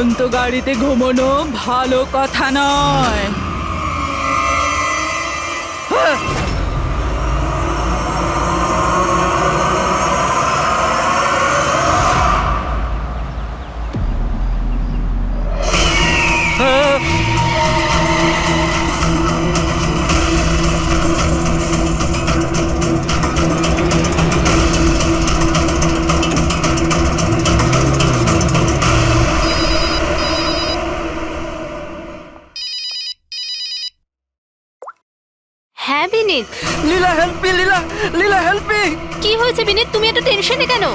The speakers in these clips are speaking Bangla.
উড়ন্ত গাড়িতে ঘুমানো ভালো কথা নয়। হ্যাঁ বিনীত, লীলা হেল্প মি, লীলা লীলা হেল্প মি। কি হয়েছে বিনীত? তুমি এত টেনশনে কেন?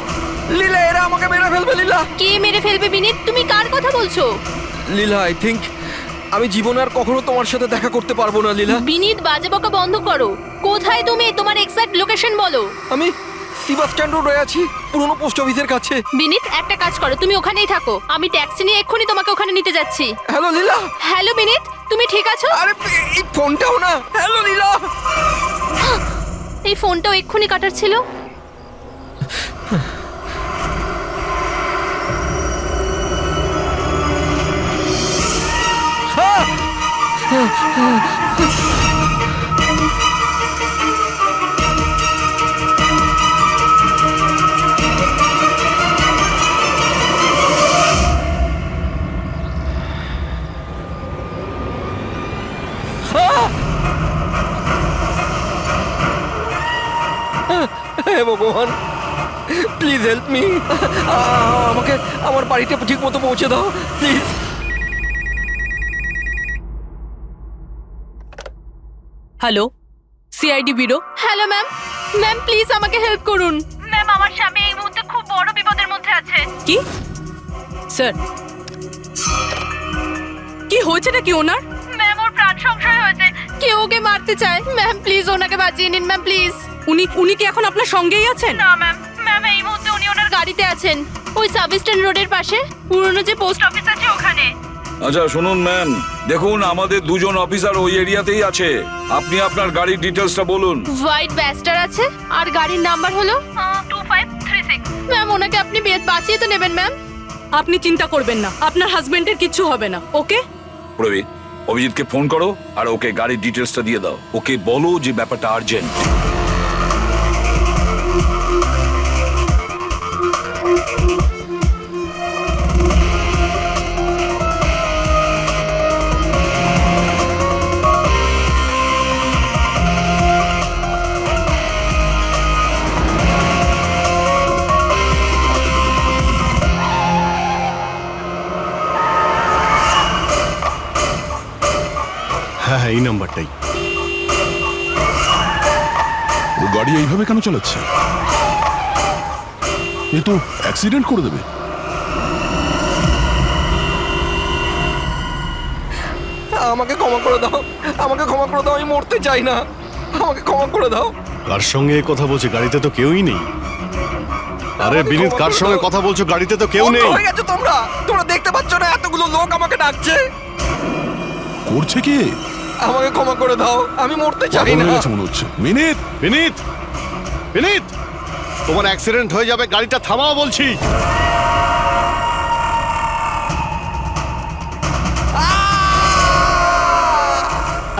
লীলা এরা আমাকে মেরে ফেলবে। লীলা, কে মেরে ফেলবে বিনীত? তুমি কার কথা বলছো? লীলা আই থিংক আমি জীবনে আর কখনো তোমার সাথে দেখা করতে পারবো না। লীলা, বিনীত বাজে বকা বন্ধ করো। কোথায় তুমি? তোমার এক্সাক্ট লোকেশন বলো। আমি বাস স্ট্যান্ড রোডে আছি, পুরনো পোস্ট অফিসের কাছে। বিনীত একটা কাজ করো, তুমি ওখানেই থাকো, আমি ট্যাক্সি নিয়ে এক্ষুনি তোমাকে ওখানে নিতে যাচ্ছি। হ্যালো লীলা। হ্যালো বিনীত, তুমি ঠিক আছো? আরে এই ফোনটাও না। হ্যালো লীলা। এই ফোনটাও এক্ষুনি কাটার ছিল। হে ভগবান, প্লিজ হেল্প মি। আমাকে আমার বাড়িতে ঠিক মতো পৌঁছে দাও please. Hello, CID bureau. Hello ma'am, ma'am please আমাকে হেল্প করুন। ম্যাম আমার স্বামী এই মুহূর্তে খুব বড় বিপদের মধ্যে আছে। কি স্যার, কি হয়েছে নাকি ওনার? ম্যাম ওর প্রাণ সংশয় হয়েছে, কেউ ওকে মারতে চায়। ম্যাম প্লিজ ওনাকে বাঁচিয়ে নিন ম্যাম প্লিজ। উনি কি এখন আপনার সঙ্গেই আছেন? না ম্যাম, ম্যাম এই মুহূর্তে উনি ওনার গাড়িতে আছেন, ওই সাব স্ট্যান্ড রোডের পাশে পুরনো যে পোস্ট অফিস আছে ওখানে। আচ্ছা শুনুন ম্যাম, দেখুন আমাদের দুজন অফিসার ওই এরিয়াতেই আছে। আপনি আপনার গাড়ির ডিটেলসটা বলুন। হোয়াইট ব্যাস্টার আছে আর গাড়ির নাম্বার হলো 2536। ম্যাম ওনাকে আপনি বাঁচিয়ে তো নেবেন ম্যাম। আপনি চিন্তা করবেন না, আপনার হাজবেন্ডের কিচ্ছু হবে না। ওকে প্রবীর, অভিজিৎকে ফোন করো আর ওকে গাড়ির ডিটেলসটা দিয়ে দাও। ওকে বলো যে ব্যাপারটা আর্জেন্ট। হ্যাঁ হ্যাঁ, এই নাম্বারটাই। ও গাড়ি এইভাবে কেন চালাচ্ছে? এ তো অ্যাক্সিডেন্ট করে দেবে। আমাকে ক্ষমা করে দাও, আমাকে ক্ষমা করে দাও, আমি মরতে চাই না, আমাকে ক্ষমা করে দাও। কার সঙ্গে কথা বলছে? গাড়িতে তো কেউই নেই। আরে বিনীত, কার সঙ্গে কথা বলছো? গাড়িতে তো কেউ নেই। হয়ে গেছে তোমরা, তোমরা দেখতে পাচ্ছ না এতগুলো লোক আমাকে ডাকছে? করছে কি? আমাকে ক্ষমা করে দাও, আমি মরতে চাই পাগল না। হয়ে গেছে মনে হচ্ছে। মিনিট বিনীত, বিনীত, তোমার অ্যাক্সিডেন্ট হয়ে যাবে, গাড়িটা থামাও বলছি।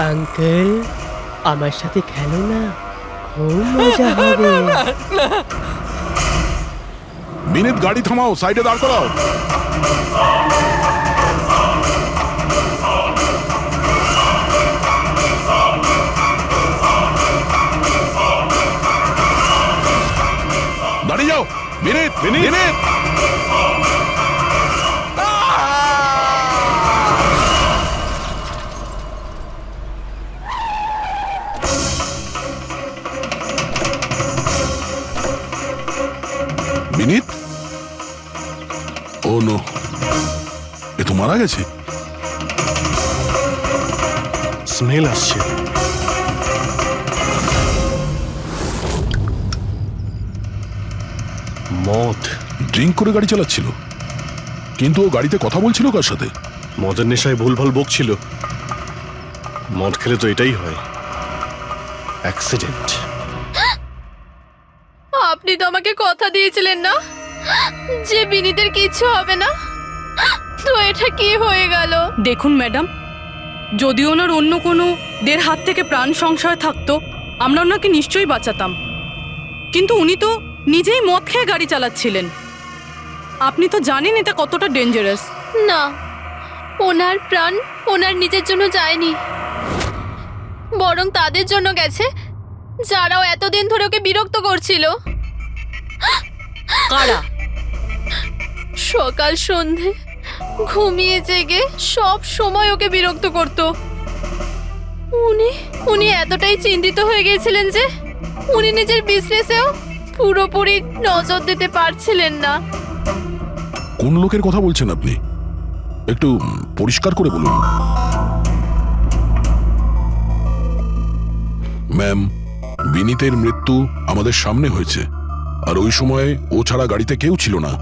আঙ্কেল আমার সাথে খেলো না, খুব মজা হবে। মিনিট, গাড়ি থামাও, সাইডে দাঁড় করাও। দাঁড়িয়ে যাও। Minute minute. মিনিট, ও নো, এ তো মারা গেছে। স্মেল আসছে। মদ। ড্রিঙ্ক করে গাড়ি চালাচ্ছিল, কিন্তু ও গাড়িতে কথা বলছিল কার সাথে? মদের নেশায় ভুলভাল বকছিল। মদ খেলে তো এটাই হয়, অ্যাক্সিডেন্ট। আপনি তো আমাকে কথা দিয়েছিলেন না যে বিনীতের কিচ্ছু হবে না, তো এটা কি হয়ে গেল? দেখুন ম্যাডাম, যদি ওনার অন্য কোনো দের হাত থেকে প্রাণ সংশয় থাকতো আমরা ওনাকে নিশ্চয়ই বাঁচাতাম, কিন্তু উনি তো নিজেই মদ খেয়ে গাড়ি চালাচ্ছিলেন। আপনি তো জানেন এটা কতটা ডেঞ্জারাস। না, ওনার প্রাণ ওনার নিজের জন্য যায়নি, বরং তাদের জন্য গেছে যারাও এতদিন ধরে ওকে বিরক্ত করছিল। কারা? সকাল সন্ধে ঘুমিয়ে জেগে সব সময় ওকে বিরক্ত করত। উনি এতটাই চিন্তিত হয়ে গিয়েছিলেন যে উনি নিজের বিজনেসেও পুরোপুরি নজর দিতে পারছিলেন না। কোন লোকের কথা বলছেন আপনি? একটু পরিষ্কার করে বলুন। ম্যাম, বিনীতের মৃত্যু আমাদের সামনে হয়েছে, আর ওই সময় ও ছাড়া গাড়িতে কেউ ছিল না।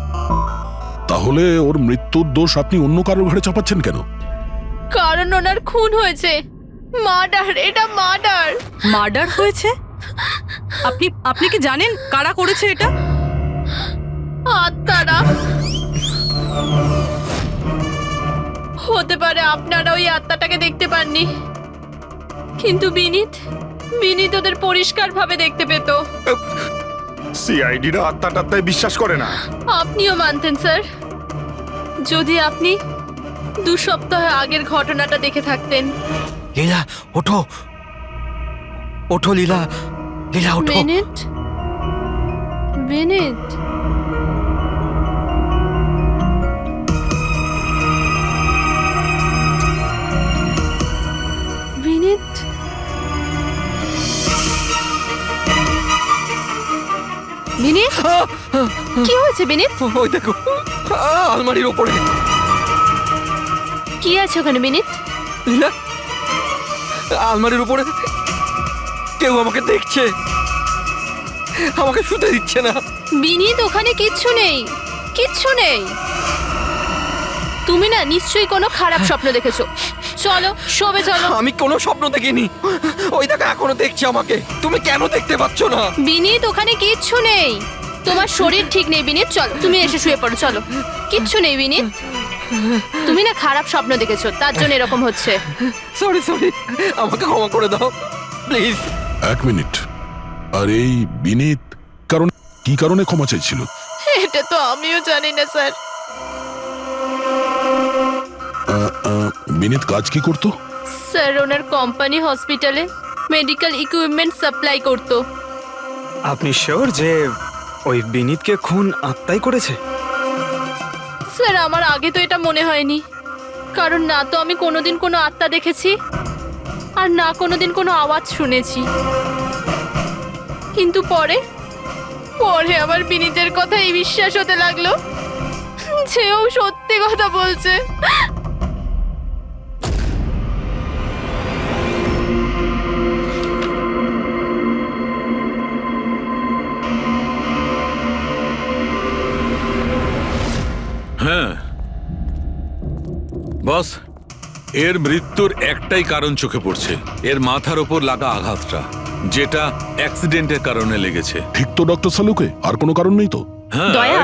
তাহলে ওর মৃত্যুর দোষ আপনি অন্য কারোর ঘাড়ে চাপাচ্ছেন কেন? কারণ ওনার খুন হয়েছে। মার্ডার, এটা মার্ডার। মার্ডার হয়েছে? আপনি কি জানেন কারা করেছে এটা? আত্মারা। হতে পারে আপনারা ওই আত্মাটাকে দেখতে পাননি, কিন্তু বিনীত ওদের পরিষ্কারভাবে দেখতে পেত। সিআইডিরা আত্মাটাত্মায় বিশ্বাস করে না। আপনিও মানতেন স্যার, যদি আপনি 2 সপ্তাহ আগের ঘটনাটা দেখে থাকতেন। লীলা ওঠো, ওঠো লীলা, লীলা ওঠো। বিনীত, বিনীত, বিনীত, বিনীত, কি হয়েছে বিনীত? ওই দেখো, আলমারির ওপরে। কি আছে ওখানে বিনীত? লীলা, আলমারির উপরে কেউ আমাকে দেখছে, আমাকে শুতে দিচ্ছে না। বিনীত, ওখানে কিচ্ছু নেই, কিচ্ছু নেই। তুমি না নিশ্চয়ই কোনো খারাপ স্বপ্ন দেখেছো। চলো শোবে চলো। আমি কোনো স্বপ্ন দেখিনি। ওই দেখো এখনো দেখছে আমাকে। তুমি কেন দেখতে পাচ্ছ না? বিনীত, ওখানে কিচ্ছু নেই। তোমার শরীর ঠিক নেই বিনীত, চলো তুমি এসে শুয়ে পড়ো। চলো, কিচ্ছু নেই বিনীত। তুমি না খারাপ স্বপ্ন দেখেছো, তার জন্য এরকম হচ্ছে। সরি সরি, আমাকে ক্ষমা করে দাও প্লিজ। 1 মিনিট। আর এই বিনীত কি কারণে ক্ষমা চাইছিল? এটা তো আমিও জানি না স্যার। বিনীত কাজ কি করতো? স্যার ওনার কোম্পানি হসপিটালে মেডিকেল ইকুইপমেন্ট সাপ্লাই করতো। আপনি শিওর যে ওই বিনীতকে খুন আত্মাই করেছে? স্যার আমার আগে তো এটা মনে হয়নি, কারণ না তো আমি কোনোদিন কোনো আত্মা দেখেছি আর না কোনোদিন কোনো আওয়াজ শুনেছি। কিন্তু পরে আমার বিনীতের কথাই বিশ্বাস হতে লাগলো যে ও সত্যি কথা বলছে। হ্যাঁ বস, এর মৃত্যুর একটাই কারণ চোখে পড়ছে, এর মাথার ওপর লাগা আঘাতটা, যেটা অ্যাক্সিডেন্টের কারণে লেগেছে। ঠিক তো ডক্টর সালুকে? আর কোনো কারণ নেই তো? হ্যাঁ, দয়া,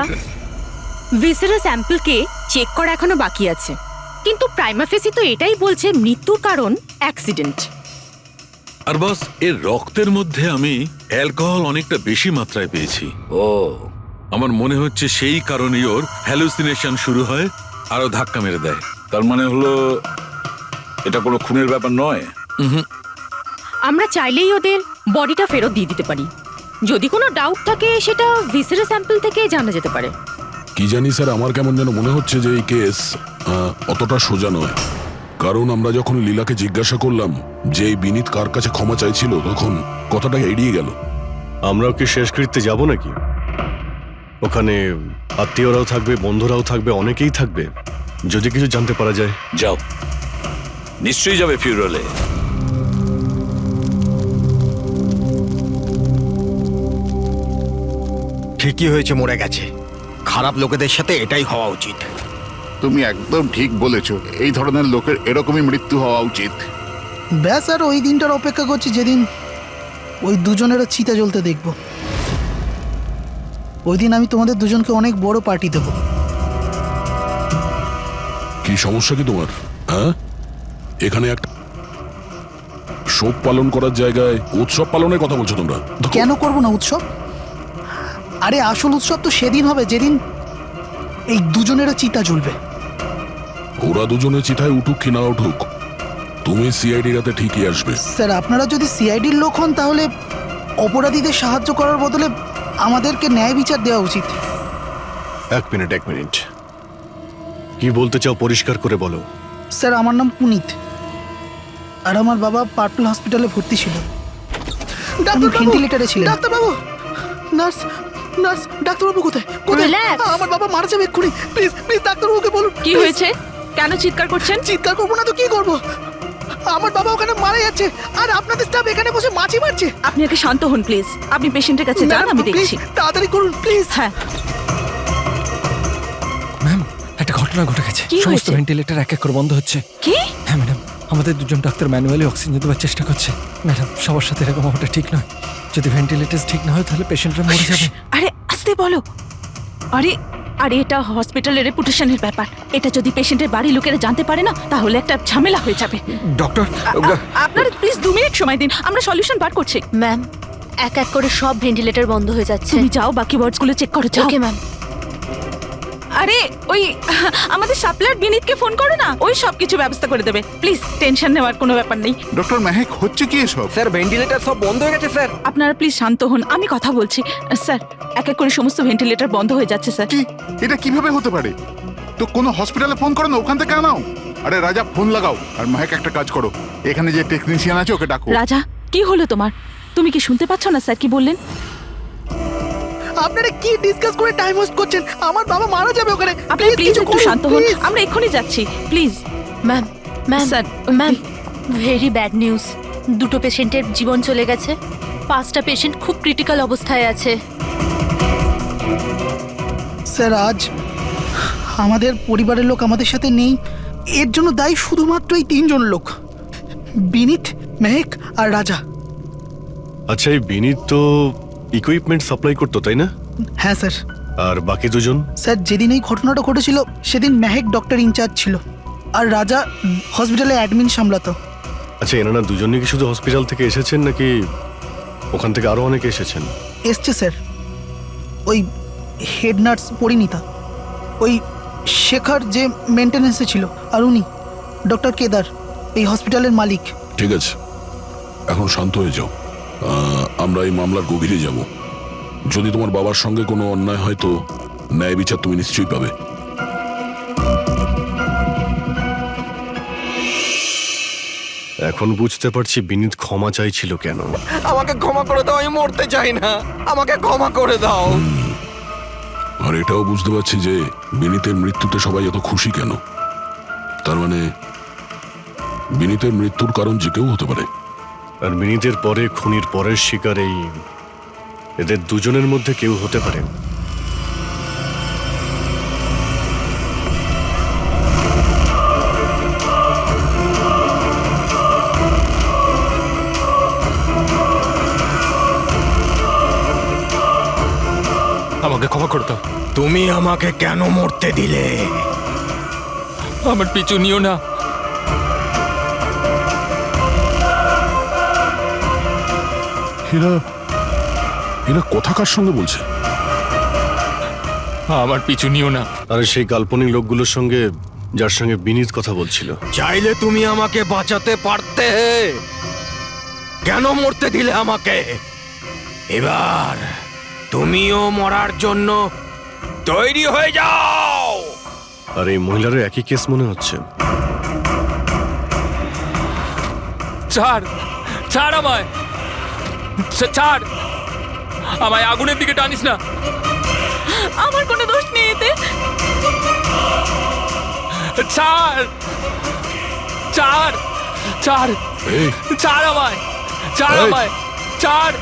ভিসেরা স্যাম্পলকে চেক করা এখনো বাকি আছে, কিন্তু প্রাইমা ফেসি তো এটাই বলছে মৃত্যুর কারণ অ্যাক্সিডেন্ট। আর বস, এর রক্তের মধ্যে আমি অ্যালকোহল অনেকটা বেশি মাত্রায় পেয়েছি। ও, আমার মনে হচ্ছে সেই কারণেই ওর হ্যালুসিনেশন শুরু হয় আরো ধাক্কা মেরে দেয়। তার মানে হলো এটা কোনো খুনের ব্যাপার নয়। আমরা চাইলেই ওদের বডিটা ফেরত দিয়ে দিতে পারি। যদি কোনো ডাউট থাকে সেটা ভিসেরা স্যাম্পল থেকে জানা যেতে পারে। কি জানি স্যার, আমার কেমন যেন মনে হচ্ছে যে এই কেস অতটা সোজা নয়। কারণ আমরা যখন লীলাকে জিজ্ঞাসা করলাম যে এই বিনীত কার কাছে ক্ষমা চাইছিল, তখন কথাটা এড়িয়ে গেল। আমরাও কি শেষকৃত্যে যাব নাকি? ওখানে আত্মীয়রাও থাকবে, বন্ধুরাও থাকবে, অনেকেই থাকবে। যদি কিছু জানতে পারা যায়। যাও, নিশ্চয়ই যাবে ফিউরালে। ঠিকই হয়েছে, মরে গেছে। খারাপ লোকেদের সাথে এটাই হওয়া উচিত। তুমি একদম ঠিক বলেছো, এই ধরনের লোকের এরকমই মৃত্যু হওয়া উচিত। ব্যাস, আর ওই দিনটার অপেক্ষা করছি যেদিন ওই দুজনেরও চিতা জ্বলতে দেখব। ওই দিন আমি তোমাদের দুজনকে অনেক বড় পার্টি দেব। কি কি সমস্যা কি তোমার? হ্যাঁ, এখানে একটা শোক পালন করার জায়গায় উৎসব পালনের কথা বলছো তোমরা? কেন করব না উৎসব? আরে আসল উৎসব তো সেদিন হবে যেদিন এই দুজনেরও চিতা জ্বলবে। ওরা দুজনে চিতায় উঠুক কি না উঠুক, তুমি সিআইডি রাতে ঠিকই আসবে। স্যার আপনারা যদি সিআইডির লোক হন তাহলে অপরাধীদের সাহায্য করার বদলে আমাদেরকে ন্যায় বিচার দেওয়া উচিত। এক মিনিট কি বলতে চাও পরিষ্কার করে বলো। স্যার আমার নাম পুনিত, আর আমার বাবা পার্পল হসপিটালে ভর্তি ছিল। ভেন্টিলেটরে ছিলেন। ডাক্তারবাবু, নার্স নার্স, ডাক্তারবাবু কোথায়? Relax. আমার বাবা মারা যাবে এক্ষুনি। প্লিজ প্লিজ ডাক্তারবাবুকে বলুন। কি হয়েছে? কেন চিৎকার করছেন? চিৎকার করবো না তো কি করবো? আমার বাবা ওখানে মারা যাচ্ছে আর আপনাদের স্টাফ এখানে বসে মাছি মারছে। আপনি আগে শান্ত হন প্লিজ। আপনি পেশেন্টের কাছে যান, আমি দেখছি। তাড়াতাড়ি করুন প্লিজ। হ্যাঁ, ম্যাম, একটা ঘটনা ঘটে গেছে। কি সমস্ত হয়েছে? ভেন্টিলেটর এক এক করে বন্ধ হচ্ছে। কি? হ্যাঁ ম্যাডাম, আমাদের দুজন ডাক্তার ম্যানুয়ালি অক্সিজেন দেওয়ার চেষ্টা করছে। ম্যাডাম, সবার সাথে এরকম হওয়াটা ঠিক নয়। যদি ভেন্টিলেটর ঠিক না হয় তাহলে পেশেন্টরা মরে যাবে। আরে আস্তে বলো। আরে এটা হসপিটালের রেপুটেশনের ব্যাপার। এটা যদি পেশেন্টের বাড়ির লোকেরা জানতে পারে না তাহলে একটা ঝামেলা হয়ে যাবে। ডক্টর, আপনারা প্লিজ 2 মিনিট সময় দিন, আমরা সলিউশন বার করছি। ম্যাম, এক এক করে সব ভেন্টিলেটর বন্ধ হয়ে যাচ্ছে। তুমি যাও বাকি ওয়ার্ডসগুলো চেক করো, যাও। Okay ma'am. আরে ওই আমাদের সাপ্লায়ার বিনীতকে ফোন করো না, ওই সব কিছু ব্যবস্থা করে দেবে। প্লিজ টেনশন নেওয়ার কোনো ব্যাপার নেই। ডক্টর মেহেক, হচ্ছে কি এসব? স্যার ভেন্টিলেটর সব বন্ধ হয়ে গেছে স্যার। আপনারা প্লিজ শান্ত হন, আমি কথা বলছি। স্যার এক এক করে সমস্ত ভেন্টিলেটর বন্ধ হয়ে যাচ্ছে স্যার। কি, এটা কিভাবে হতে পারে? তো কোনো হসপিটালে ফোন করো না, ওখান থেকে আনাও। আরে রাজা, ফোন লাগাও। আর মেহেক, একটা কাজ করো, এখানে যে টেকনিশিয়ান আছে ওকে ডাকো। রাজা, কি হলো তোমার? তুমি কি শুনতে পাচ্ছ না স্যার কি বললেন? আপনারা কি ডিসকাস করে টাইম ওয়েস্ট করছেন? আমার বাবা মারা যাবে ওখানে। আপনি প্লিজ একটু শান্ত হন, আমরা এক্ষুনি যাচ্ছি please. Ma'am, ma'am, sir, ma'am, very bad news. দুটো পেশেন্টের জীবন চলে গেছে। 5টা পেশেন্ট খুব ক্রিটিক্যাল অবস্থায় আছে। স্যার আজ আমাদের পরিবারের লোক আমাদের সাথে নেই, এর জন্য দায়ী শুধুমাত্র এই 3 জন লোক, বিনীত, মেহেক আর রাজা। আচ্ছা, এই বিনীত তো ইকুইপমেন্ট সাপ্লাই করতো তাই না? হ্যাঁ স্যার। আর বাকি দুজন? স্যার যেদিন এই ঘটনাটা ঘটেছিল সেদিন মেহেক ডক্টর ইনচার্জ ছিল আর রাজা হসপিটালে অ্যাডমিন সামলাতো। আচ্ছা, এনারা দুজনই কি শুধু হসপিটাল থেকে এসেছেন নাকি ওখান থেকে আরো অনেকে এসেছেন? এসছে স্যার, ওই হেড নার্স পরিণীতা, ওই শেখর যে মেনটেন্যান্সে ছিল, আর উনি ডক্টর কেদার, এই হসপিটালের মালিক। ঠিক আছে, এখন শান্ত হয়ে যাও। আমরা এই মামলার গভীরে যাব। যদি তোমার বাবার সঙ্গে কোনো অন্যায় হয় তো ন্যায় বিচার তুমি নিশ্চয়ই পাবে। এখন বুঝতে পারছি বিনীত ক্ষমা চাইছিল কেন। আমাকে ক্ষমা করে দাও, আমি মরতে চাই না। আমাকে ক্ষমা করে দাও। আর এটাও বুঝতে পারছি যে বিনীতের মৃত্যুতে সবাই এত খুশি কেন। তার মানে বিনীতের মৃত্যুর কারণ যে কেউ হতে পারে। আর বিনীতের পরে খুনির পরের শিকার এই এদের দুজনের মধ্যে কেউ হতে পারে। আমাকে ক্ষমা করে দাও। তুমি আমাকে কেন মরতে দিলে? আমার পিছু নিও না। এরা কথা কার সঙ্গে বলছে? আমার পিছু নিও না। আর সেই কাল্পনিক লোকগুলোর সঙ্গে যার সঙ্গে বিনীত কথা বলছিল। চাইলে তুমি আমাকে বাঁচাতে পারতে, কেন মরতে দিলে আমাকে? এবার তুমিও মরার জন্য তৈরি হয়ে যাও। আর এই মহিলারও একই কেস মনে হচ্ছে। ছাড়, ছাড় আমায়, ছাড় আমায়, আগুনের দিকে টানিস না। আমার কোনো দোষ নেই এতে। ছাড়, ছাড়, ছাড়, এই, ছাড় আমায়, ছাড় এই। আমায়, ছাড়,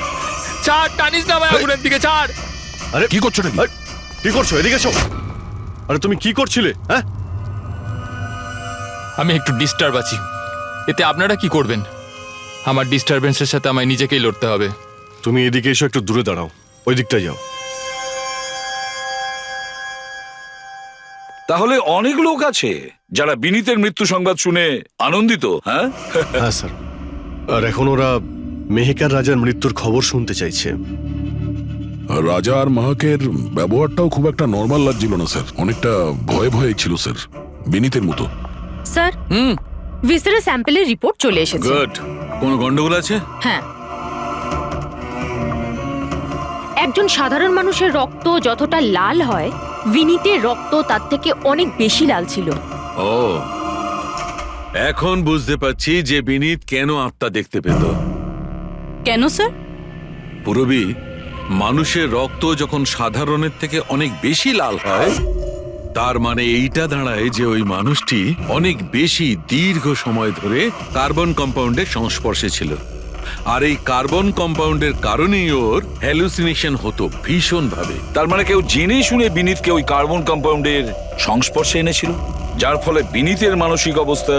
ছাড়, টানিস না আমায় আগুনের দিকে, ছাড়। আরে কি করছো নাকি? কি করছো? এদিকে এসো। আরে তুমি কি করছিলে? হ্যাঁ, আমি একটু ডিস্টার্ব আছি, এতে আপনারা কি করবেন? আমার ডিস্টারবেন্সের সাথে আমায় নিজেকেই লড়তে হবে। তুমি এদিকে এসো, একটু দূরে দাঁড়াও, ওই দিকটায় যাও। তাহলে অনেক লোক আছে যারা বিনীতের মৃত্যু সংবাদ শুনে আনন্দিত, হ্যাঁ? হ্যাঁ স্যার, আর এখন ওরা মেহেকার রাজার মৃত্যুর খবর শুনতে চাইছে। রাজা আর মাহাকের ব্যবহারটাও খুব একটা নর্মাল লাগছিল না স্যার, অনেকটা ভয়ে ভয়ে ছিল স্যার, বিনীতের মতো। স্যার, ভিসারের স্যাম্পলের রিপোর্ট চলে এসেছে। গুড। কোনো গন্ডগোল আছে? হ্যাঁ, একজন সাধারণ মানুষের রক্ত যতটা লাল হয়, বিনীতের রক্ত তার থেকে অনেক বেশি লাল ছিল। ও, এখন বুঝতে পারছি যে বিনীত কেন আত্মা দেখতে পেত। কেন স্যার? পুরবী, মানুষের রক্ত যখন সাধারণের থেকে অনেক বেশি লাল হয়, তার মানে এইটা দাঁড়ায় যে ওই মানুষটি অনেক বেশি দীর্ঘ সময় ধরে কার্বন কম্পাউন্ডের সংস্পর্শে ছিল, আর এই কার্বন কম্পাউন্ডের কারণেই ওর হ্যালুসিনেশন হতো ভীষণ ভাবে। তার মানে কেউ জেনে শুনে বিনীতকে ওই কার্বন কম্পাউন্ডের সংস্পর্শে এনেছিল, যার ফলে বিনীতের মানসিক অবস্থা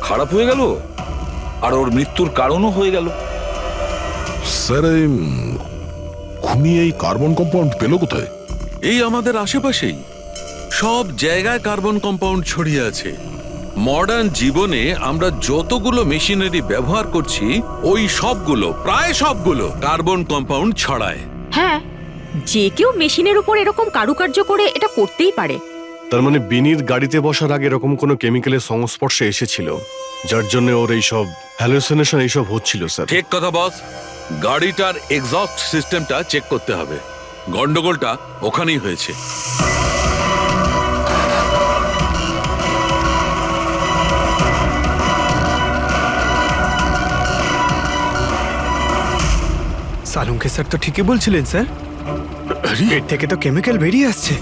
খারাপ হয়ে গেল আর ওর মৃত্যুর কারণও হয়ে গেল। স্যার, এই খুনি এই কার্বন কম্পাউন্ড পেল কোথায়? এই আমাদের আশেপাশেই সব জায়গায় কার্বন কম্পাউন্ড ছড়িয়ে আছে। মডার্ন জীবনে আমরা যতগুলো মেশিনারি ব্যবহার করছি, ওই সবগুলো, প্রায় সবগুলো কার্বন কম্পাউন্ড ছড়ায়। হ্যাঁ, যে কেউ মেশিনের উপর এরকম কারুকার্য করে এটা করতেই পারে। তার মানে বিনীত গাড়িতে বসার আগে এরকম কোনো কেমিক্যালের সংস্পর্শে এসেছিল, যার জন্য ওর এইসব হ্যালুসিনেশন এইসব হচ্ছিল স্যার। ঠিক কথা বস। গাড়িটার এক্সস্ট সিস্টেমটা চেক করতে হবে। গন্ডগোলটা ওখানেই হয়েছে। সালুঙ্কে স্যার তো ঠিকই বলছিলেন স্যার, পেট থেকে তো কেমিক্যাল বেরিয়ে আসছে।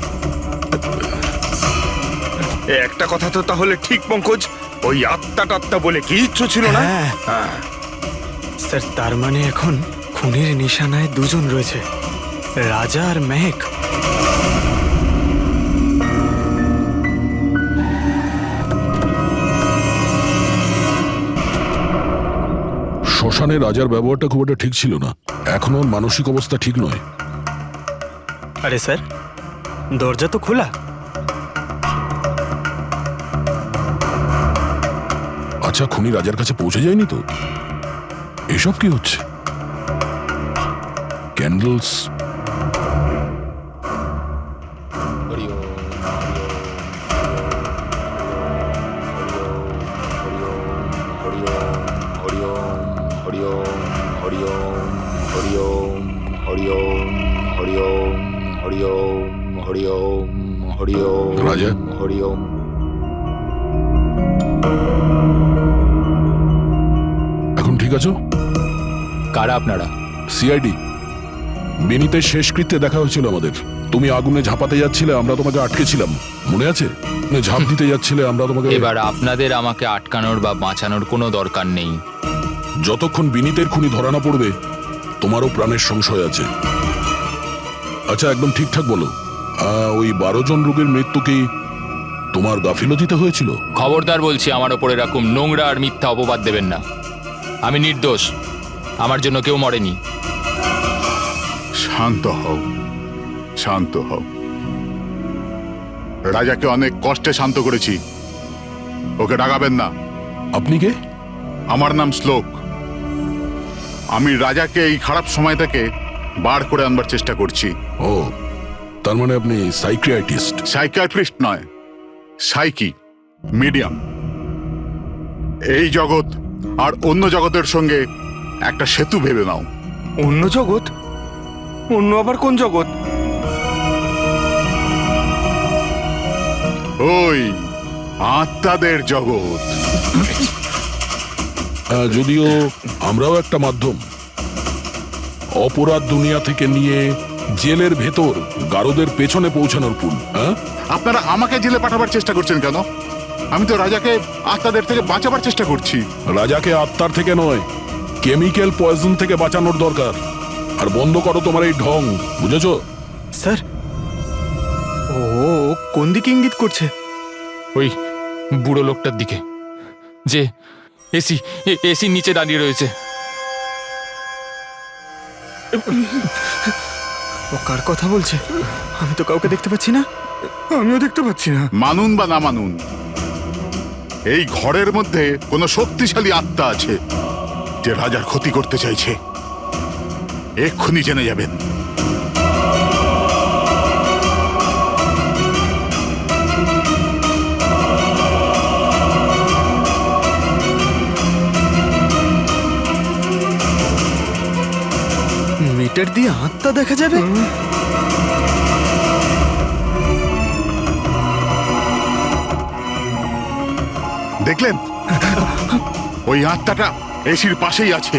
একটা কথা তো তাহলে ঠিক পঙ্কজ, ওই আত্মা টাত্মা বলে কিচ্ছু ছিল না। স্যার, তার মানে এখন খুনের নিশানায় দুজন রয়েছে, রাজা আর মেহেক। শ্মশানে রাজার ব্যবহারটা খুব একটা ঠিক ছিল না, এখনো ওর মানসিক অবস্থা ঠিক নয়। আরে স্যার, দরজা তো খোলা। আচ্ছা, খুনি রাজার কাছে পৌঁছে যায়নি তো? এসব কি হচ্ছে? ক্যান্ডেলস। রাজা, এখন ঠিক আছো? কারা আপনারা? সিআইডি। বিনীতের শেষকৃত্যে দেখা হয়েছিল আমাদের। তুমি আগুনে ঝাঁপাতে যাচ্ছিলে, আমরা তোমাকে আটকেছিলাম, মনে আছে? ঝাঁপ দিতে যাচ্ছিলে, আমরা তোমাকে। এবার আপনাদের আমাকে আটকানোর বা বাঁচানোর কোনো দরকার নেই। যতক্ষণ বিনীতের খুনি ধরা না পড়বে, তোমারও প্রাণের সংশয় আছে। আচ্ছা, একদম ঠিকঠাক বলো, ওই 12 জন রোগীর মৃত্যু কি তোমার গাফিলতিতে হয়েছিল? খবরদার বলছি, আমার ওপর এরকম নোংরা আর মিথ্যা অপবাদ দেবেন না। আমি নির্দোষ, আমার জন্য কেউ মরেনি। শান্ত হও, শান্ত হও। রাজাকে অনেক কষ্টে শান্ত করেছি, ওকে ডাকাবেন না। আপনি কে? আমার নাম শ্লোক। আমি রাজাকে এই খারাপ সময় থেকে বার করে আনবার চেষ্টা করছি। ও, তার মানে আপনি সাইকিয়াট্রিস্ট? সাইকিয়াট্রিস্ট নয়, সাইকি, মিডিয়াম। এই জগৎ আর অন্য জগতের সঙ্গে একটা সেতু ভেবে নাও। অন্য জগৎ? অন্য আবার কোন জগৎ? ওই আত্মাদের জগৎ। যদিও আমরাও একটা মাধ্যম, অপরাধ দুনিয়া থেকে নিয়ে জেলের ভেতর গারদের পেছনে পৌঁছানোর পুল। আপনারা আমাকে জেলে পাঠাবার চেষ্টা করছেন কেন? আমি তো রাজাকে আত্মাদের থেকে বাঁচাবার চেষ্টা করছি। রাজাকে আত্মার থেকে নয়, কেমিক্যাল পয়জন থেকে বাঁচানোর দরকার। আর বন্ধ করো তোমার এই ঢং, বুঝেছো? স্যার, ও কোন দিকে ইঙ্গিত করছে? ওই বুড়ো লোকটার দিকে, যে এসি নিচে দাঁড়িয়ে রয়েছে। ও কার কথা বলছে? আমি তো কাউকে দেখতে পাচ্ছি না। আমিও দেখতে পাচ্ছি না। মানুন বা না মানুন, এই ঘরের মধ্যে কোনো শক্তিশালী আত্মা আছে যে রাজার ক্ষতি করতে চাইছে। এক্ষুনি জেনে যাবেন। মিটার দিয়ে আত্মা দেখা যাবে? দেখলেন, ওই আত্মাটা এসির পাশেই আছে।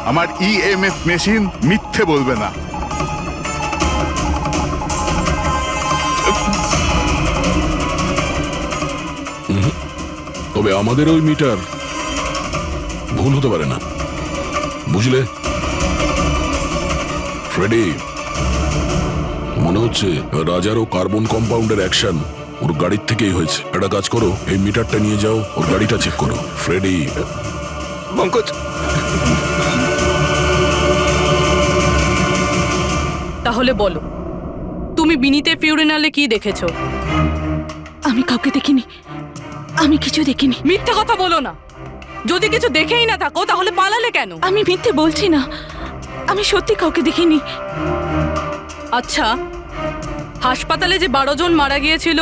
আমার ইএমএফ মেশিন মিথ্যে বলবে না। তবে আমাদের ওই মিটার ভুল হতে পারে না, বুঝলে ফ্রেডি? মনে হচ্ছে রাজার ও কার্বন কম্পাউন্ডের অ্যাকশন ওর গাড়ির থেকেই হয়েছে। একটা কাজ করো, এই মিটারটা নিয়ে যাও, ওর গাড়িটা চেক করো। ফ্রেডি। পঙ্কজ, তাহলে বলো, তুমি বিনীতের ফিউরিনালে কি দেখেছো? আমি কাউকে দেখিনি, আমি কিছু দেখিনি। মিথ্যা কথা বলো না। যদি কিছু দেখেই না থাকো তাহলে পালালে কেন? আমি মিথ্যে বলছি না, আমি সত্যি কাউকে দেখিনি। আচ্ছা, হাসপাতালে যে 12 জন মারা গিয়েছিল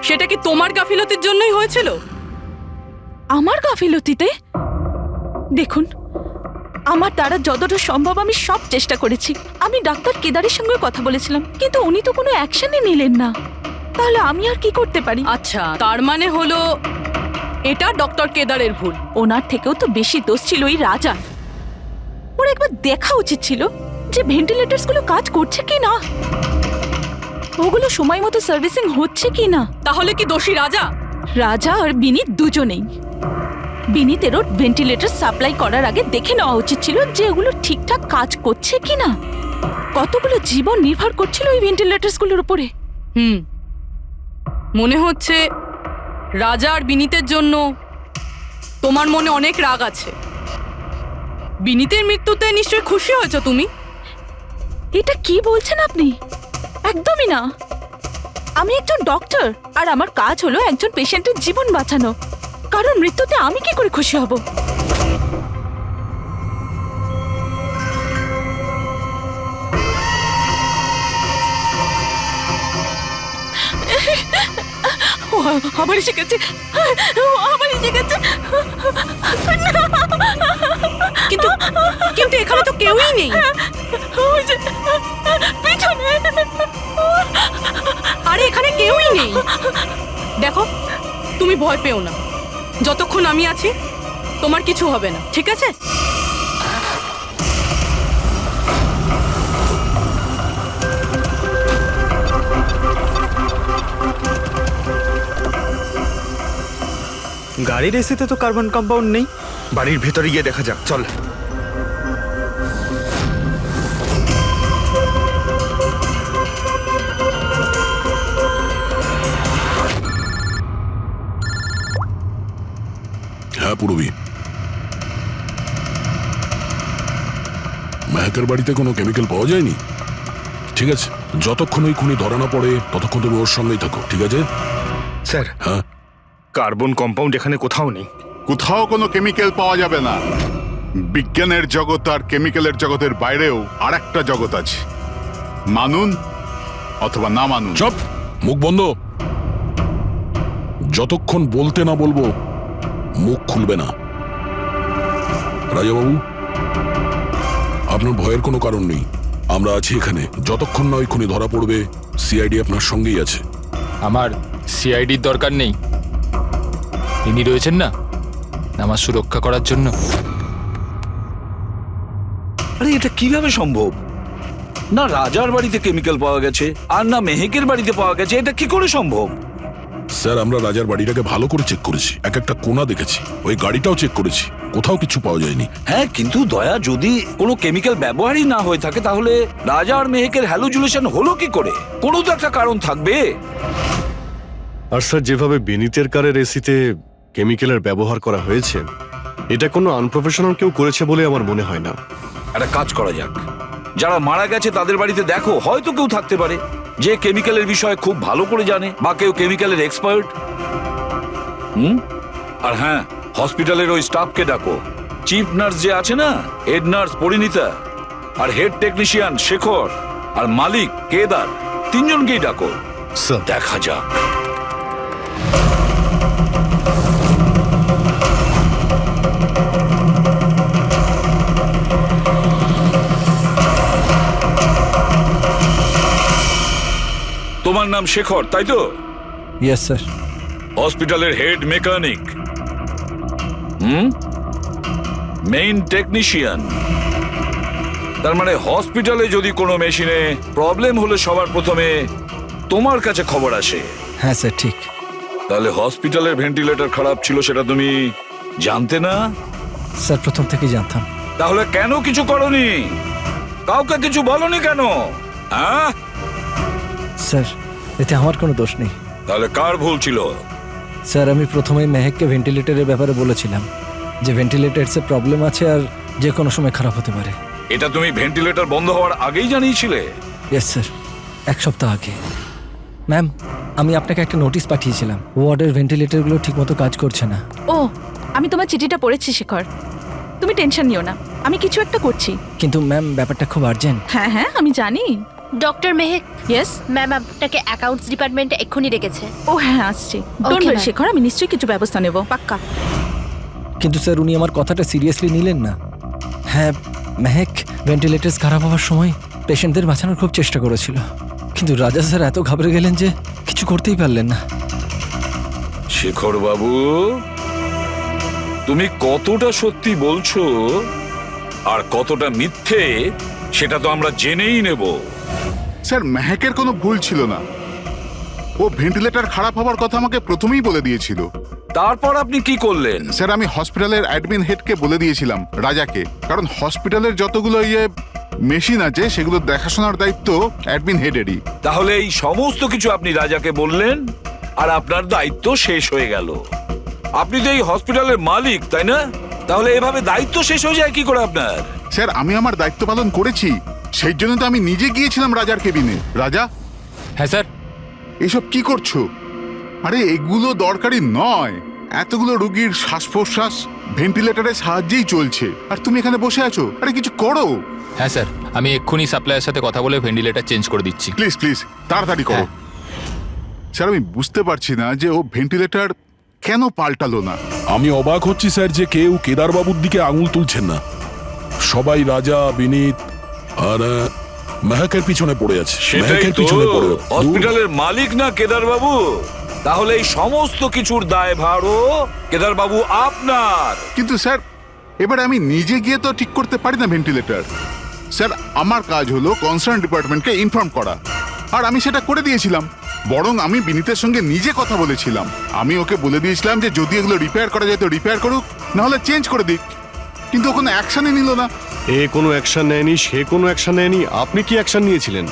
সেটা কি তোমার গাফিলতির জন্যই হয়েছিল? আমার গাফিলতিতে? দেখুন, আমার দ্বারা যতটা সম্ভব আমি সব চেষ্টা করেছি। আমি ডাক্তার কেদারের সঙ্গে কথা বলেছিলাম, কিন্তু উনি তো কোনো অ্যাকশনই নিলেন না। তাহলে আমি আর কি করতে পারি? আচ্ছা, তার মানে হলো এটা ডক্টর কেদারের ভুল। ওনার থেকেও তো বেশি দোষ ছিল ওই রাজা। ওর একবার দেখা উচিত ছিল যে ভেন্টিলেটরস গুলো কাজ করছে কি না, ওগুলো সময় মতো সার্ভিসিং হচ্ছে কি না। তাহলে কি দোষী রাজা? রাজা আর বিনীত দুজনেই। বিনীতেরও ভেন্টিলেটর সাপ্লাই করার আগে দেখে নেওয়া উচিত ছিল যে ওগুলো ঠিকঠাক কাজ করছে কি না। কতগুলো জীবন নির্ভর করছিল ওই ভেন্টিলেটরস গুলোর উপরে। মনে হচ্ছে রাজা আর বিনীতের জন্য তোমার মনে অনেক রাগ আছে। বিনীতের মৃত্যুতে নিশ্চয়ই খুশি হয়েছো তুমি? এটা কি বলছেন আপনি? একদমই না। আমি একজন ডক্টর, আর আমার কাজ হলো একজন পেশেন্টের জীবন বাঁচানো। কারণ মৃত্যুতে আমি কি করে খুশি হব? ও আবার এসে গেছে, আবার এসে গেছে। কিন্তু কিন্তু এখানে তো কেউই নেই। পিছনে। আরে এখানে কেউই নেই। দেখো, তুমি ভয় পেও না। যতক্ষণ আমি আছি তোমার কিছু হবে না, ঠিক আছে? গাড়ির এসিতে তো কার্বন কম্পাউন্ড নেই। বাড়ির ভেতরে গিয়ে দেখা যাক, চল। হ্যাঁ পূরবী, মেহেকের বাড়িতে কোনো কেমিক্যাল পাওয়া যায়নি? ঠিক আছে, যতক্ষণ ওই খুনি ধরা না পড়ে ততক্ষণ তুমি ওর সঙ্গেই থাকো, ঠিক আছে? স্যার, হ্যাঁ, কার্বন কম্পাউন্ড এখানে কোথাও নেই। কোথাও কোনো কেমিক্যাল পাওয়া যাবে না। বিজ্ঞানের জগৎ আর কেমিক্যালের জগতের বাইরেও আর একটা জগৎ আছে। মানুন অথবা না মানুন। চুপ, মুখ বন্ধ। যতক্ষণ বলতে না বলবো মুখ খুলবে না। রাজাবাবু, আপনার ভয়ের কোনো কারণ নেই। আমরা আছি এখানে। যতক্ষণ না ওই খুনি ধরা পড়বে, সিআইডি আপনার সঙ্গেই আছে। আমার সিআইডির দরকার নেই। ইনি রয়েছেন না আমার সুরক্ষা করার জন্য। আরে এটা কিভাবে সম্ভব? না রাজার বাড়িতে কেমিক্যাল পাওয়া গেছে আর না মেহেকের বাড়িতে পাওয়া গেছে। এটা কি করে সম্ভব? স্যার, আমরা রাজার বাড়িটাকে ভালো করে চেক করেছি, এক একটা কোণা দেখেছি, ওই গাড়িটাও চেক করেছি, কোথাও কিছু পাওয়া যায়নি। হ্যাঁ, কিন্তু দয়া, যদি কোনো কেমিক্যাল ব্যবহারই না হয়ে থাকে তাহলে রাজা আর মেহেকের হ্যালুজুলেশন হলো কি করে? কোনো তো একটা কারণ থাকবে। আর স্যার, যেভাবে বিনীতের কারের এসিতে কেমিক্যালের ব্যবহার করা হয়েছে, এটা কোনো আনপ্রফেশনাল কেউ করেছে বলে আমার মনে হয় না। একটা কাজ করা যাক, যারা মারা গেছে তাদের বাড়িতে দেখো, হয়তো কেউ থাকতে পারে যে কেমিক্যালের বিষয়ে খুব ভালো করে জানে, বা কেউ কেমিক্যালের এক্সপার্ট। আর হ্যাঁ, হসপিটালের ওই স্টাফকে ডাকো। চিফ নার্স যে আছে না, হেড নার্স পরিণীতা, আর হেড টেকনিশিয়ান শেখর, আর মালিক কেদার, তিনজনকেই ডাকো। স্যার। দেখা যাক। তোমার নাম শেখর, তাই তো? Yes sir. হসপিটালের হেড মেকানিক, মেইন টেকনিশিয়ান। তার মানে হসপিটালে যদি কোনো মেশিনে প্রবলেম হলে সবার প্রথমে তোমার কাছে খবর আসে। হ্যাঁ স্যার, ঠিক। তাহলে হসপিটালের ভেন্টিলেটর খারাপ ছিল সেটা তুমি জানতে না? স্যার, প্রথম থেকেই জানতাম। তাহলে কেন কিছু করনি? কাউকে কিছু বলনি কেন? হ্যাঁ স্যার, এতে আমার কোনো দোষ নেই। তাহলে কার ভুল ছিল? স্যার, আমি প্রথমেই মেহেককে ভেন্টিলেটরের ব্যাপারে বলেছিলাম যে ভেন্টিলেটরসে প্রবলেম আছে আর যে কোনো সময় খারাপ হতে পারে। এটা তুমি ভেন্টিলেটর বন্ধ হওয়ার আগেই জানিয়েছিলে? ইয়েস স্যার, 1 সপ্তাহ আগে। ম্যাম, আমি আপনাকে একটা নোটিশ পাঠিয়েছিলাম, ওয়ার্ডের ভেন্টিলেটরগুলো ঠিকমতো কাজ করছে না। ও, আমি তোমার চিঠিটা পড়েছি শেখর, তুমি টেনশন নিও না, আমি কিছু একটা করছি। কিন্তু ম্যাম, ব্যাপারটা খুব আর্জেন্ট। হ্যাঁ হ্যাঁ, আমি জানি। ডক্টর মেহেক, ইয়েস ম্যাম আপনাকে অ্যাকাউন্টস ডিপার্টমেন্টে এক্ষুনি ডেকেছে। ও হ্যাঁ, আসছি। ডোন্ট ওয়ারি শেখর, আমি নিশ্চয়ই কিছু ব্যবস্থা নেব, পাক্কা। কিন্তু স্যার, উনি আমার কথাটা সিরিয়াসলি নিলেন না। হ্যাঁ, মেহেক ভেন্টিলেটরস খারাপ হওয়ার সময় পেশেন্টদের বাঁচানোর খুব চেষ্টা করেছিল, কিন্তু রাজা স্যার এত ঘাবড়ে গেলেন যে কিছু করতেই পারলেন না। শেখর বাবু, তুমি কতটা সত্যি বলছো আর কতটা মিথ্যে সেটা তো আমরা জেনেই নেব। স্যার, মেহেকের কোনো ভুল ছিল না। ও ভেন্টিলেটর খারাপ হওয়ার কথা আমাকে প্রথমেই বলে দিয়েছিল। তারপর আপনি কি করলেন? স্যার, আমি হসপিটালের অ্যাডমিন হেডকে বলে দিয়েছিলাম, রাজাকে, কারণ হসপিটালের যতগুলো মেশিন আছে সেগুলো দেখাশোনার দায়িত্ব অ্যাডমিন হেডেরই। তাহলে এই সমস্ত কিছু আপনি রাজাকে বললেন আর আপনার দায়িত্ব শেষ হয়ে গেল। আপনি তো এই হসপিটালের মালিক, তাই না? তাহলে এভাবে দায়িত্ব শেষ হয়ে যায় কি করে আপনার? স্যার, আমি আমার দায়িত্ব পালন করেছি, সেই জন্য তো আমি নিজে গিয়েছিলাম রাজার কেবিনে। রাজা। হ্যাঁ স্যার। এসব কি করছো? আরে এগুলো দরকারি নয়। এতগুলো রুগীর শ্বাস প্রশ্বাস ভেন্টিলেটরের সাহায্যেই চলছে, আর তুমি এখানে বসে আছো। আরে কিছু করো। হ্যাঁ স্যার, আমি এক্ষুনি সাপ্লাইয়ের সাথে কথা বলে ভেন্টিলেটর চেঞ্জ করে দিচ্ছি। প্লিজ প্লিজ তাড়াতাড়ি করো। স্যার, আমি বুঝতে পারছি না যে ও ভেন্টিলেটর কেন পাল্টালো না। আমি অবাক হচ্ছি স্যার যে কেউ কেদারবাবুর দিকে আঙুল তুলছেন না। সবাই রাজা, বিনীত আর মেহেকের পিছনে পড়ে আছে। সেটাই মেহেকের তো, পিছনে পড়ে। হসপিটালের মালিক না কেদার বাবু? তাহলে এই সমস্ত কিছুর দায়ভারও কেদার বাবু আপনার। কিন্তু স্যার, এবারে আমি নিজে গিয়ে তো ঠিক করতে পারি না ভেন্টিলেটর। স্যার, আমার কাজ হলো কনসার্ন ডিপার্টমেন্টকে ইনফর্ম করা, আর আমি সেটা করে দিয়েছিলাম। বরং আমি বিনীতের সঙ্গে নিজে কথা বলেছিলাম। আমি ওকে বলে দিয়েছিলাম যে যদি এগুলো রিপেয়ার করা যায় তো রিপেয়ার করুক, না হলে চেঞ্জ করে দিক। কিন্তু ও কোনো অ্যাকশনই নিল না। এ কোনো অ্যাকশন নেয়নি, সে কোনো অ্যাকশন নেয়নি। আপনি কি অ্যাকশন নিয়েছিলেন?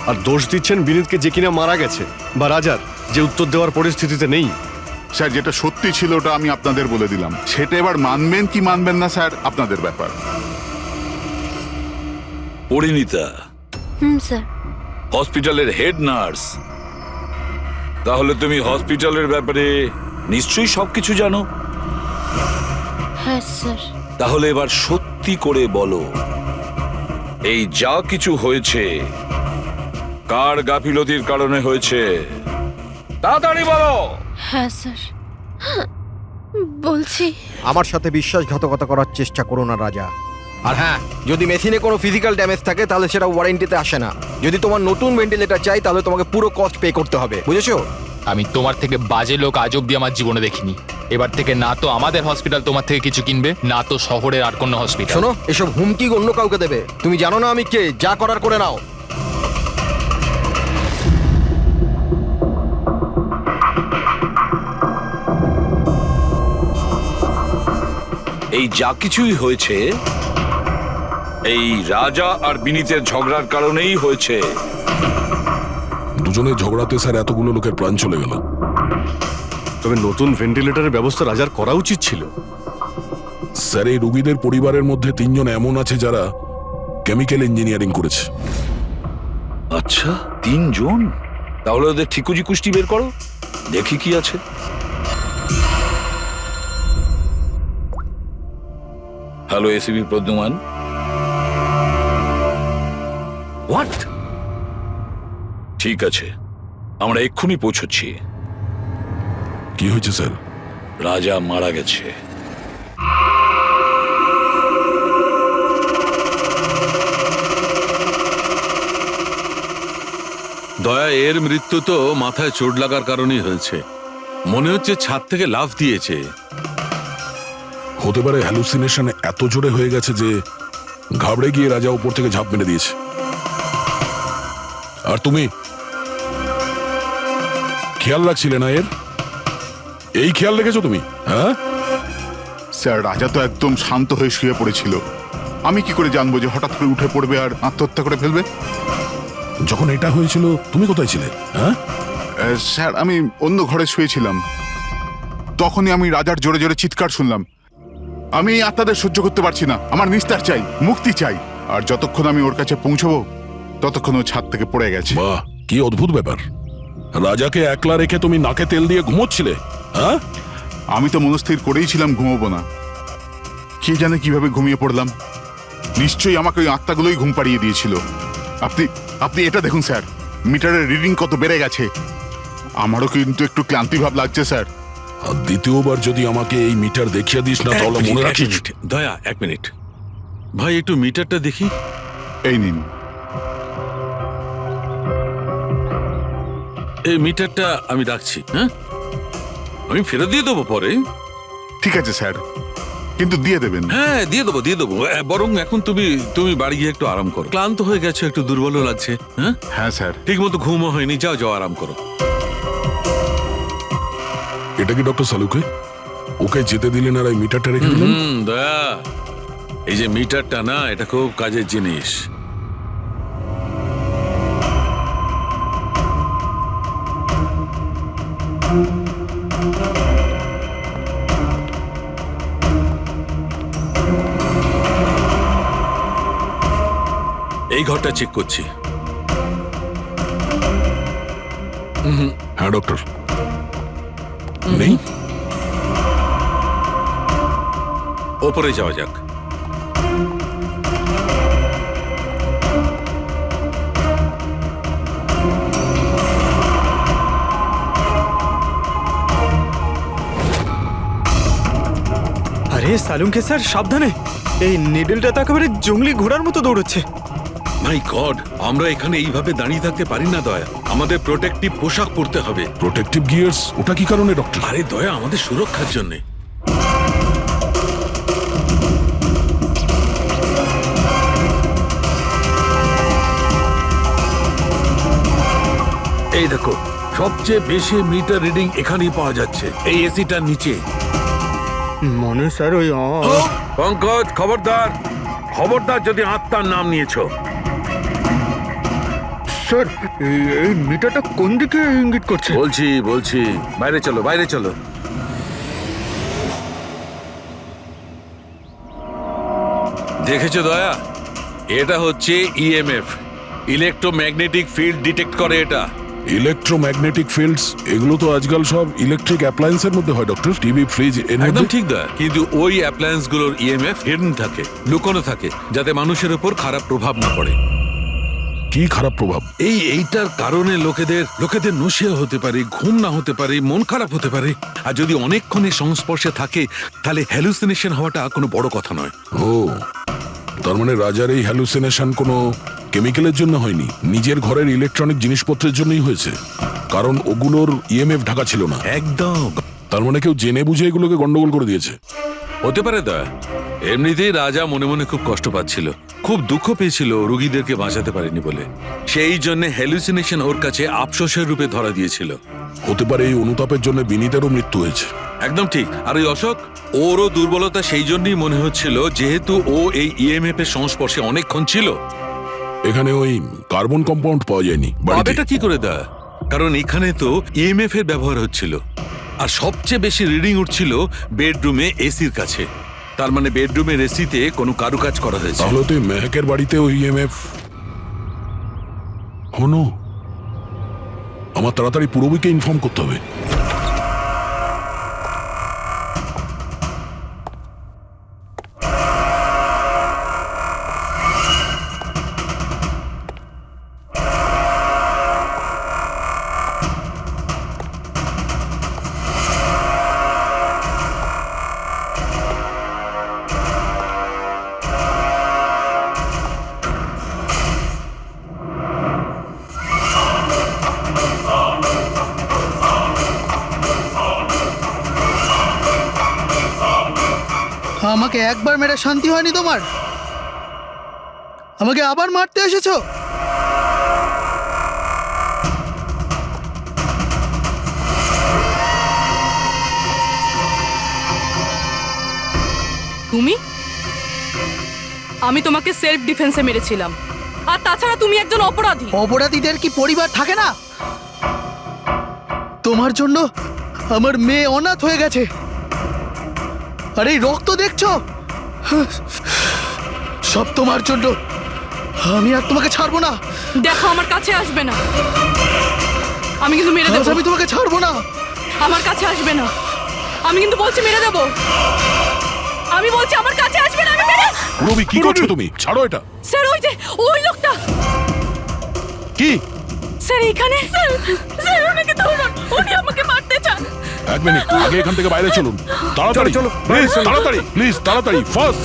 আর দোষ দিচ্ছেন বিনীতকে, যে কিনা মারা গেছে, বা রাজার, যে উত্তর দেওয়ার পরিস্থিতিতে নেই। স্যার, যেটা সত্যি ছিল ওটা আমি আপনাদের বলে দিলাম। সেটা এবার মানবেন কি মানবেন না স্যার, আপনাদের ব্যাপার। পরিণীতা স্যার। হসপিটালের হেড নার্স, তাহলে তুমি হসপিটালের ব্যাপারে নিশ্চয়ই সবকিছু জানো। হ্যাঁ স্যার। তাহলে এবার সত্যি করে বলো, এই যা কিছু হয়েছে কার গাফিলতির কারণে হয়েছে? তাড়াতাড়ি বলো। হ্যাঁ স্যার, বলছি। আমার সাথে বিশ্বাসঘাতকতা করার চেষ্টা করো না রাজা। আর হ্যাঁ, যদি মেশিনে কোনো ফিজিক্যাল ড্যামেজ থাকে তাহলে সেটা ওয়ারেন্টিতে আসে না। যদি তোমার নতুন ভেন্টিলেটর চাই তাহলে তোমাকে পুরো কস্ট পে করতে হবে, বুঝেছো? আমি তোমার থেকে বাজে লোক আজ অব্দি আমার জীবনে দেখিনি। এবার থেকে না তো আমাদের হসপিটাল তোমার থেকে কিছু কিনবে, না তো শহরের আর কোনো হসপিটাল। শোনো, এসব হুমকি অন্য কাউকে দেবে। তুমি জানো না আমি কে, যা করার করে নাও। এই যা কিছুই হয়েছে এই রাজা আর বিনীতের ঝগড়ার কারণেই হয়েছে। দুজনের ঝগড়াতে স্যার এতগুলো লোকের প্রাণ চলে গেল। তবে নতুন ভেন্টিলেটরের ব্যবস্থা রাজার করা উচিত ছিল। স্যার, এই রুগীদের পরিবারের মধ্যে 3 জন এমন আছে যারা কেমিক্যাল ইঞ্জিনিয়ারিং করেছে। আচ্ছা, 3 জন? তাহলে ওদের ঠিকুজি কুষ্টি বের করো, দেখি কি আছে। হ্যালো এসিবি প্রদ্যুমান। হোয়াট? ঠিক আছে, আমরা এক্ষুনি পৌঁছচ্ছি। কি হয়েছে স্যার? রাজা মারা গেছে। দয়া, এর মৃত্যু তো মাথায় চোট লাগার কারণেই হয়েছে। মনে হচ্ছে ছাদ থেকে লাফ দিয়েছে। হতে পারে হ্যালুসিনেশন এত জোরে হয়ে গেছে যে ঘাবড়ে গিয়ে রাজা উপর থেকে ঝাঁপ মেরে দিয়েছে। আর তুমি খেয়াল রাখছিলে না এর? এই খেয়াল রেখেছো তুমি? হ্যাঁ স্যার, রাজা তো একদম শান্ত হয়ে শুয়ে পড়েছিল। আমি কি করে জানবো যে হঠাৎ করে উঠে পড়বে আর আত্মহত্যা করে ফেলবে? যখন এটা হয়েছিল তুমি কোথায় ছিলে? হ্যাঁ স্যার, আমি অন্য ঘরে শুয়েছিলাম। তখনই আমি রাজার জোরে জোরে চিৎকার শুনলাম। আমি এই আত্মাদের সহ্য করতে পারছি না, আমার নিস্তার চাই, মুক্তি চাই। আর যতক্ষণ আমি ওর কাছে পৌঁছবো ততক্ষণ ও ছাদ থেকে পড়ে গেছে। বাহ, কি অদ্ভুত ব্যাপার! রাজাকে একলা রেখে তুমি নাকে তেল দিয়ে ঘুমোচ্ছিলে? হ্যাঁ, আমি তো মনস্থির করেই ছিলাম ঘুমোবো না। কে জানে কিভাবে ঘুমিয়ে পড়লাম। নিশ্চয়ই আমাকে ওই আত্মাগুলোই ঘুম পাড়িয়ে দিয়েছিল। আপনি এটা দেখুন স্যার, মিটারের রিডিং কত বেড়ে গেছে। আমারও কিন্তু একটু ক্লান্তি ভাব লাগছে স্যার। আর দ্বিতীয়বার যদি আমাকে এই মিটার দেখিয়ে দিস না তাহলে মনে রাখিস। দয়া, 1 মিনিট ভাই, একটু মিটারটা দেখি। এই নিন। এই মিটারটা আমি রাখছি। হ্যাঁ, আমি ফেরত দিয়ে দেবো পরে। ঠিক আছে স্যার, কিন্তু দিয়ে দেবেন। হ্যাঁ, দিয়ে দেবো। বরং এখন তুমি বাড়ি গিয়ে একটু আরাম করো। ক্লান্ত হয়ে গেছো, একটু দুর্বলও লাগছে। হ্যাঁ হ্যাঁ স্যার। ঠিক মতো ঘুমও হয়নি। যাও আরাম করো। এটা কি ডক্টর সালুকে? ওকে যেতে দিলেন আর এই মিটারটা রেখে দিলেন? দয়া, এই যে মিটারটা না, এটা খুব কাজের জিনিস। এই ঘরটা চেক করছি। হ্যাঁ ডক্টর, নেই। ওপরে যাওয়া যাক। আরে সালুনকে স্যার, সাবধানে! এই নিডলটা তো একেবারে জঙ্গলি ঘোড়ার মতো দৌড়চ্ছে। মাই গড, আমরা এখানে এইভাবে দাঁড়িয়ে থাকতে পারি না দয়া। আমাদের প্রোটেক্টিভ পোশাক পরতে হবে। Protective gears? ওটা কি কারণে ডক্টর? আরে দয়া, আমাদের সুরক্ষার জন্য। এই দেখো, সবচেয়ে বেশি মিটার রিডিং এখানেই পাওয়া যাচ্ছে, এই এসিটার নিচে। মনে স্যার ওই পঙ্কজ, খবরদার যদি আত্মার নাম নিয়েছো। স্যার, এই মিটারটা কোন দিকে ইঙ্গিত করছে? বলছি, বাইরে চলো। দেখেছো দয়া, এটা হচ্ছে ইএমএফ, ইলেকট্রোম্যাগনেটিক ফিল্ড ডিটেক্ট করে এটা। ইলেকট্রোম্যাগনেটিক ফিল্ডস, এগুলো তো আজকাল সব ইলেকট্রিক অ্যাপ্লায়েন্সের মধ্যে হয় ডক্টর। টিভি, ফ্রিজ, একদম ঠিক দয়া, কিন্তু ওই অ্যাপ্লায়েন্স গুলোর ইএমএফ হিডেন থাকে, লুকোনো থাকে, যাতে মানুষের উপর খারাপ প্রভাব না পড়ে। কি খারাপ প্রভাব? এইটার কারণে লোকেদের নশিয়া হতে পারে, ঘুম না হতে পারে, মন খারাপ হতে পারে। আর যদি অনেকক্ষণে সংস্পর্শে থাকে তাহলে হ্যালুসিনেশন হওয়াটা কোনো বড় কথা নয়। ও, তার মানে রাজার এই হ্যালুসিনেশন কোনো কেমিক্যালের জন্য হয়নি, নিজের ঘরের ইলেকট্রনিক জিনিসপত্রের জন্যই হয়েছে, কারণ ওগুলোর ইএমএফ ঢাকা ছিল না। একদম। তার মানে কেউ জেনে বুঝে এগুলোকে গন্ডগোল করে দিয়েছে। হতে পারে দয়া। এমনিতেই রাজা মনে মনে খুব কষ্ট পাচ্ছিল, খুব দুঃখ পেয়েছিল রোগীদেরকে বাঁচাতে পারেনি বলে। সেই জন্য হ্যালুসিনেশন ওর কাছে আফসোসের রূপে ধরা দিয়েছিল। হতে পারে এই অনুতাপের জন্য বিনীতেরও মৃত্যু হয়েছে। একদম ঠিক। আর ওই অশোক, ওরও দুর্বলতা সেই জন্যই মনে হচ্ছিল, যেহেতু ও এই ইএমএফ এর সংস্পর্শে অনেকক্ষণ ছিল। এখানে ওই কার্বন কম্পাউন্ড পাওয়া যায়নি। এটা কি করে দেয়? কারণ এখানে তো ইএমএফ এর ব্যবহার হচ্ছিল, আর সবচেয়ে বেশি রিডিং উঠছিল বেডরুমে এসির কাছে। তার মানে বেডরুমের এসিতে কোনো কারুকাজ করা হয়েছে। তাহলে তুই মেহেকের বাড়িতে ওই ইএমএফ হনো। আমার তাড়াতাড়ি পুরবীকে ইনফর্ম করতে হবে। আমাকে একবার মেরে শান্তি হয়নি তোমার? আমাকে আবার মারতে এসেছো? তুমি? আমি তোমাকে সেলফ ডিফেন্সে মেরেছিলাম। আর তাছাড়া তুমি একজন অপরাধী। অপরাধীদের কি পরিবার থাকে না? তোমার জন্য আমার মেয়ে অনাথ হয়ে গেছে। আর এই রক্ত দেখছো, সব তোমার জন্য। আমি আর তোমাকে ছাড়বো না। দেখো, আমার কাছে আসবে না। আমি কিন্তু মেরে দেবো। আমি তোমাকে ছাড়বো না। আমার কাছে আসবে না। আমি কিন্তু বলছি মেরে দেবো। আমি বলছি আমার কাছে আসবে না। আমি মেরে। পুরবী, কি করছো তুমি? ছাড়ো এটা। স্যার, ওই যে ওই লোকটা। কি? স্যার, এখানে। স্যার, ওনাকে ধরুন। উনি আমাকে মারতে চান। এক মিনিট, আগে এখান থেকে বাইরে চলুন। তাড়াতাড়ি চলো, প্লিজ তাড়াতাড়ি, প্লিজ তাড়াতাড়ি, ফার্স্ট।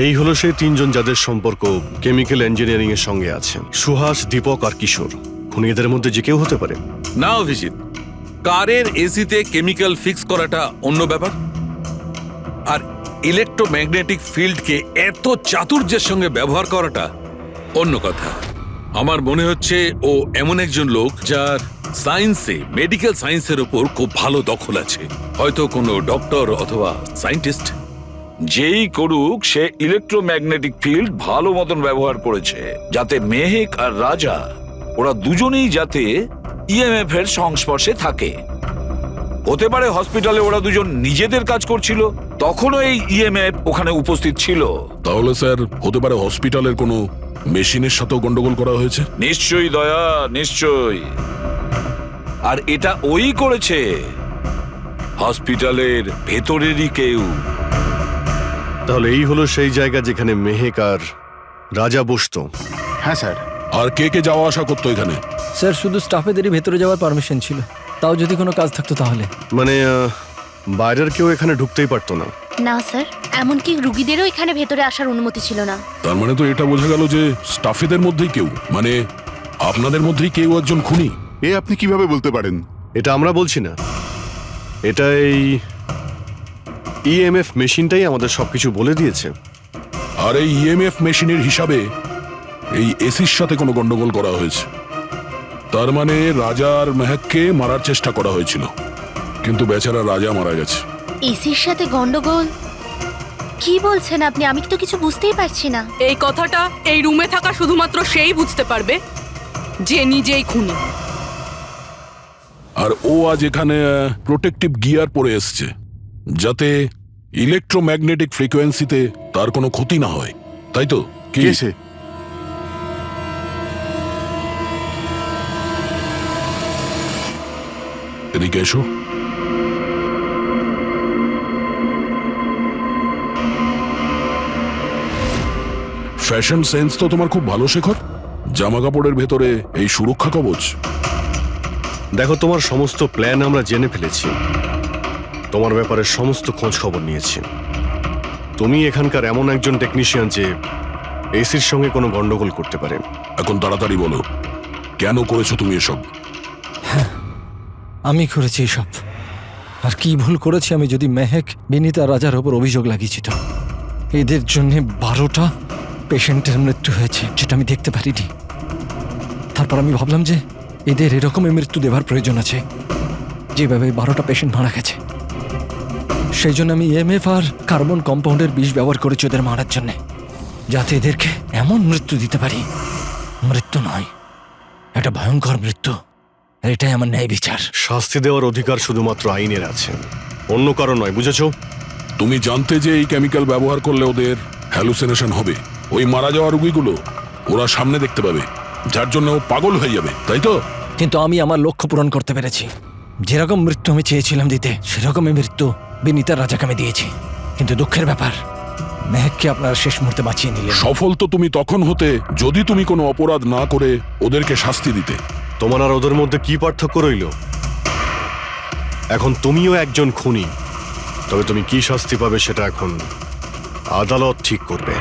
এই হলো সেই তিনজন যাদের সম্পর্ক কেমিক্যাল ইঞ্জিনিয়ারিং এর সঙ্গে আছে। সুহাস, দীপক আর কিশোর। খুনি এদের মধ্যে যে কেউ হতে পারে। না অভিজিৎ, কারের এসিতে কেমিক্যাল ফিক্স করাটা অন্য ব্যাপার, আর ইলেকট্রোম্যাগনেটিক ফিল্ডকে এত চাতুর্যের সঙ্গে ব্যবহার করাটা অন্য কথা। আমার মনে হচ্ছে ও এমন একজন লোক যার সায়েন্সে, মেডিকেল সায়েন্সের উপর খুব ভালো দখল আছে। হয়তো কোনো ডক্টর অথবা সায়েন্টিস্ট। যেই করুক, সে ইলেকট্রোম্যাগনেটিক ফিল্ড ভালো মতন ব্যবহার করেছে, যাতে মেহেক আর রাজা ওরা দুজনেই যাতে ইএমএফ এর সংস্পর্শে থাকে। হতে পারে হসপিটালে ওরা দুজন নিজেদের কাজ করছিল, তখনও এই ইএমএফ ওখানে উপস্থিত ছিল। তাহলে স্যার, হতে পারে হসপিটালের কোনো মেশিনের সাথেও গন্ডগোল করা হয়েছে। নিশ্চয়ই দয়া, নিশ্চয়ই। আর এটা ওই করেছে, হসপিটালের ভেতরেরই কেউ। তাহলে এই হলো সেই জায়গা যেখানে মেহেক আর রাজা বসতো। হ্যাঁ স্যার। আর কে কে যাওয়া আসা করতো এখানে? স্যার, শুধু স্টাফেদেরই ভেতরে যাওয়ার পারমিশন ছিল। তাও যদি কোনো কাজ থাকতো তাহলে। মানে বাইরের কেউ এখানে ঢুকতেই পারতো না। না স্যার, এমনকি রুগীদেরও এখানে ভেতরে আসার অনুমতি ছিল না। তার মানে তো এটা বোঝা গেল যে স্টাফেদের মধ্যেই কেউ, মানে আপনাদের মধ্যেই কেউ একজন খুনি। এ আপনি কিভাবে বলতে পারেন? এটা আমরা বলছি না, এটা এই ইএমএফ মেশিনটাই আমাদের সবকিছু বলে দিয়েছে। আর এই ইএমএফ মেশিনের হিসাবে এই এসির সাথে কোনো গন্ডগোল করা হয়েছে। তার মানে রাজা আর মেহেককে মারার চেষ্টা করা হয়েছিল, কিন্তু বেচারা রাজা মারা গেছে। এসির সাথে গন্ডগোল? কি বলছেন আপনি? আমি তো কিছু বুঝতেই পারছি না। এই কথাটা এই রুমে থাকা শুধুমাত্র সেই বুঝতে পারবে যে নিজেই খুনি। আর ও আজ এখানে প্রোটেক্টিভ গিয়ার পরে এসছে, যাতে ইলেকট্রোম্যাগনেটিক ফ্রিকোয়েন্সিতে তার কোনো ক্ষতি না হয়, তাই তো? কি সে? এদিকে এসো। ফ্যাশন সেন্স তো তোমার খুব ভালো, শেখর। জামা কাপড়ের ভেতরে এই সুরক্ষা কবচ। দেখো, তোমার সমস্ত প্ল্যান আমরা জেনে ফেলেছি। তোমার ব্যাপারে সমস্ত খোঁজ খবর নিয়েছি। তুমি এখানকার এমন একজন টেকনিশিয়ান যে এসির সঙ্গে কোনো গন্ডগোল করতে পারে। এখন তাড়াতাড়ি বলো, কেন করেছো তুমি এসব? হ্যাঁ, আমি করেছি এসব। আর কি ভুল করেছি আমি যদি মেহেক, বিনীতা, রাজার ওপর অভিযোগ লাগিয়েছি। তো এদের জন্য 12টা পেশেন্টের মৃত্যু হয়েছে, যেটা আমি দেখতে পারিনি। তারপর আমি ভাবলাম যে এদের এরকমই মৃত্যু দেবার প্রয়োজন আছে, যেভাবে 12টা পেশেন্ট মারা গেছে। সেই জন্য আমি ইএমএফ আর কার্বন কম্পাউন্ডের বিষ ব্যবহার করেছি ওদের মারার জন্যে, যাতে এদেরকে এমন মৃত্যু দিতে পারি, মৃত্যু নয়, একটা ভয়ঙ্কর মৃত্যু। এটাই আমার ন্যায় বিচার। শাস্তি দেওয়ার অধিকার শুধুমাত্র আইনের আছে, অন্য কারণ নয়, বুঝেছো? তুমি জানতে যে এই কেমিক্যাল ব্যবহার করলে ওদের হ্যালুসিনেশন হবে, ওই মারা যাওয়া রোগীগুলো ওরা সামনে দেখতে পাবে, যার জন্য ও পাগল হয়ে যাবে, তাই তো? কিন্তু আমি আমার লক্ষ্য পূরণ করতে পেরেছি। যেরকম মৃত্যু আমি চেয়েছিলাম দিতে, সেরকমই মৃত্যু বিনীতা রাজাকে আমি দিয়েছি। কিন্তু দুঃখের ব্যাপার, মেহেককে আপনারা শেষ মুহূর্তে বাঁচিয়ে নিলেন। সফল তো তুমি তখন হতে যদি তুমি কোনো অপরাধ না করে ওদেরকে শাস্তি দিতে। তোমার আর ওদের মধ্যে কি পার্থক্য রইল? এখন তুমিও একজন খুনি, তবে তুমি কি শাস্তি পাবে সেটা এখন আদালত ঠিক করবে।